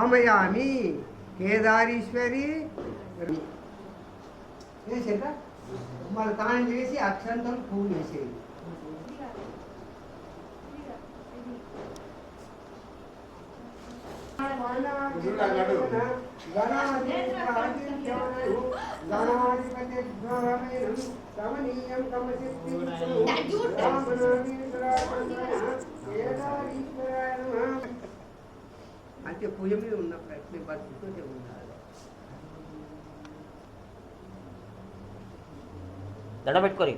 భామయామి కేదారీశ్వరి వేసేట మళ్ళీ తాను చేసి అక్షంతం పువ్వు వేసేది. అంటే పూజ మీద ఉన్న ప్రతి భక్తితో ఉండాలి. దండ పెట్టుకోరి.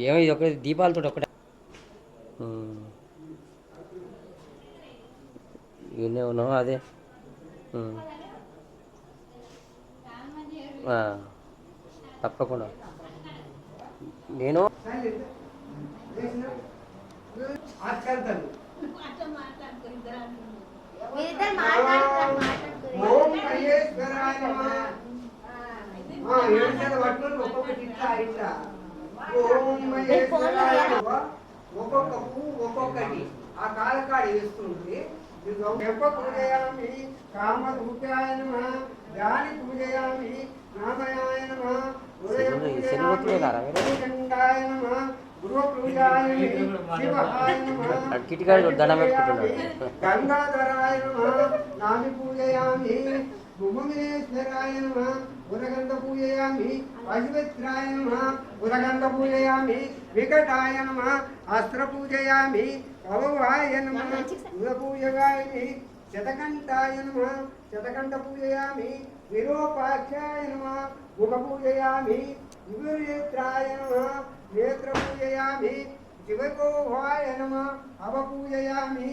ఏమో ఇది ఒకటి దీపాలతో ఒకటే ఇవన్నీ ఉన్నావు అదే తప్పకుండా నేను ఒక్కొక్క పువ్వు ఒక్కొక్కటి ఆ కాలకాడి వేస్తుంది. పూజయామి కామరూపాయ నమః, ధ్యాని పూజయామి నామయాయ నమః, ఉదయ పూజయామి నమః, గృహ పూజయామి శివాయ నమః, గంగాధరాయ నమః, నామి పూజయామి భూమినేశ్వరాయ నమః, ఉరగంధ పూజయామి పశుమిత్రాయ నమః, ఉరగంధ పూజయామి వికటాయ నమః, అస్త్ర పూజయామి కవవాయ నమః, ఉద పూజయామి శతకంఠాయ నమః, శతకంఠ పూజయామి విరూపాక్షాయ నమః, ముఖ పూజయామి వినేత్రాయ నమః, నేత్ర పూజయామి శివగోవాయ నమః, అవ పూజయామి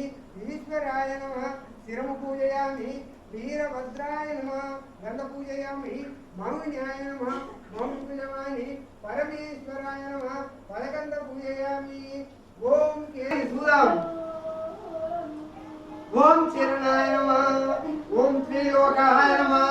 ఈశ్వరాయ నమః, శిరము పూజయామి వీరభద్రాయ నమః, గంధ పూజయామి మౌన్యాయ నమః, మౌన్ పూజయామి పరమేశ్వరాయ నమః, పరగంధ పూజయామి. ఓం కేశూదాం, ఓం శరణాయ నమః, ఓం త్రిలోకాయ నమః.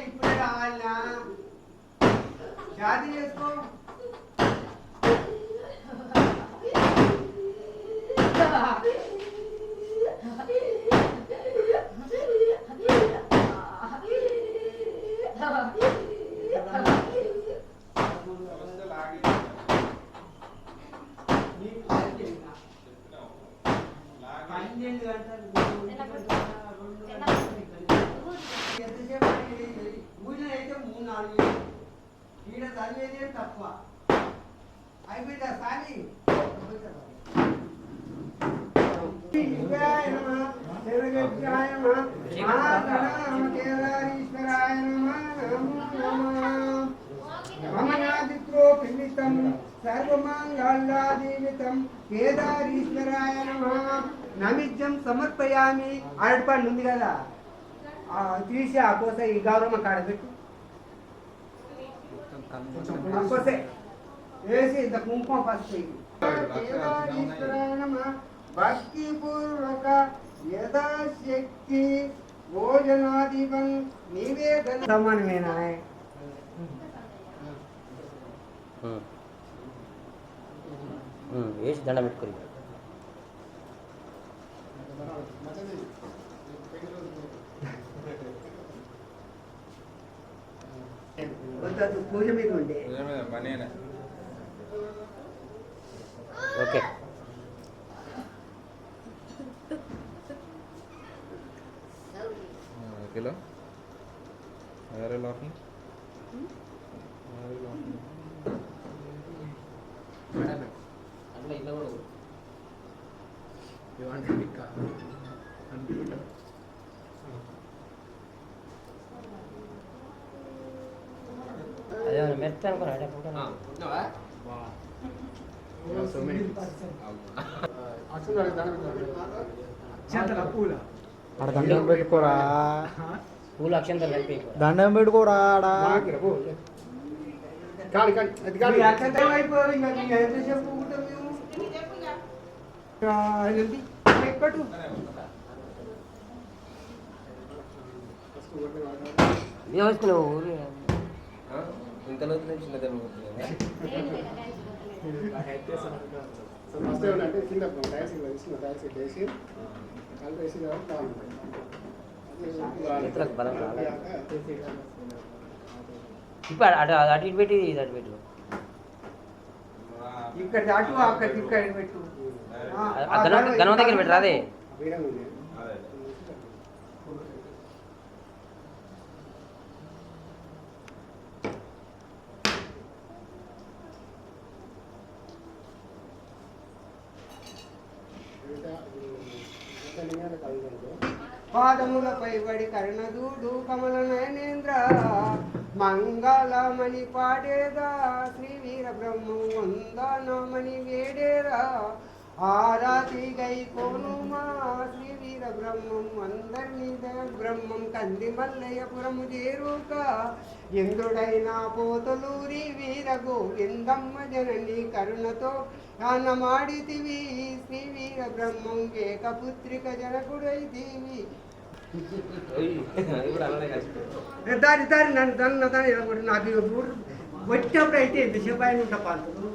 ఇప్పుడు కావాలనా షాదీ చేసుకో. పూజలు అయితే 3-4 ఈడ చదివేదే తక్కువ అయిపోయిందా సామి. కేదారీశ్వరాయ మమనాదిత్రో పిమితం సర్వమంగళాదీవితం కేదారీశ్వరాయ నమః. నైవేద్యం సమర్పయామి. అరటిపండు ఉంది కదా తీసి ఆ కోస ఈ గౌరమ్మ కాడ పెట్టు, కోసే వేసి ఇంత కుంకుమ పసుపు. కేదారీశ్వరాయ నమః. భక్తి పూర్వక యథాశక్తి భోజనాదిపం నివేదన సమానమేనా? వేసి దండ పెట్టుకోరి. పూజ మీద ఉండే ఓకే. किलो अरे लाफी అట్లా ఇట్లా కూడా అదే మెత్త అనుకున్నా అంటే ఆడ దండం పెట్టుకోరా, పూలు అక్షంతలు కలిపి దండం పెట్టుకోరా ఆడ. మీ అక్షంతరం అయిపోయి ఇంకా మీ ఎంతసేపు ఊగుతాం మేము? అదేంటి? ఎక్కడు? వేసుకున్నావు ఇంతలో చిన్న దెబ్బ చేతులకు బలం రాలేదు. ఇప్పుడు అటు అటు ఇటు పెట్టి ఇది అటు పెట్టు. ఇక్కడ అటు అక్కడ ఇక్కడ పెట్టు. గణం దగ్గర పెట్టు రాదే. పాదములపై పడి కరుణదూడు కమల నయనేంద్ర మంగళమణి పాడేదా శ్రీ వీర బ్రహ్మం వందనమణి వేడేరా ఆరాతి గై కోనుమా శ్రీ వీర బ్రహ్మం అందరినీ బ్రహ్మం కంది మల్లయ్యపురము చేరుక ఇంద్రుడైన పోతలూరి వీర గోవిందమ్మ జనని కరుణతో అన్నమాడితివి శ్రీ వీర బ్రహ్మం ఏకపుత్రిక జనకుడైతివి. దారి దారి నన్ను దాన్ని నాకు వచ్చినప్పుడు అయితే ఎంతసేపు ఆయన ఉంటా పాలు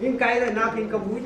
ఇంకా నాకు ఇంకా పూజ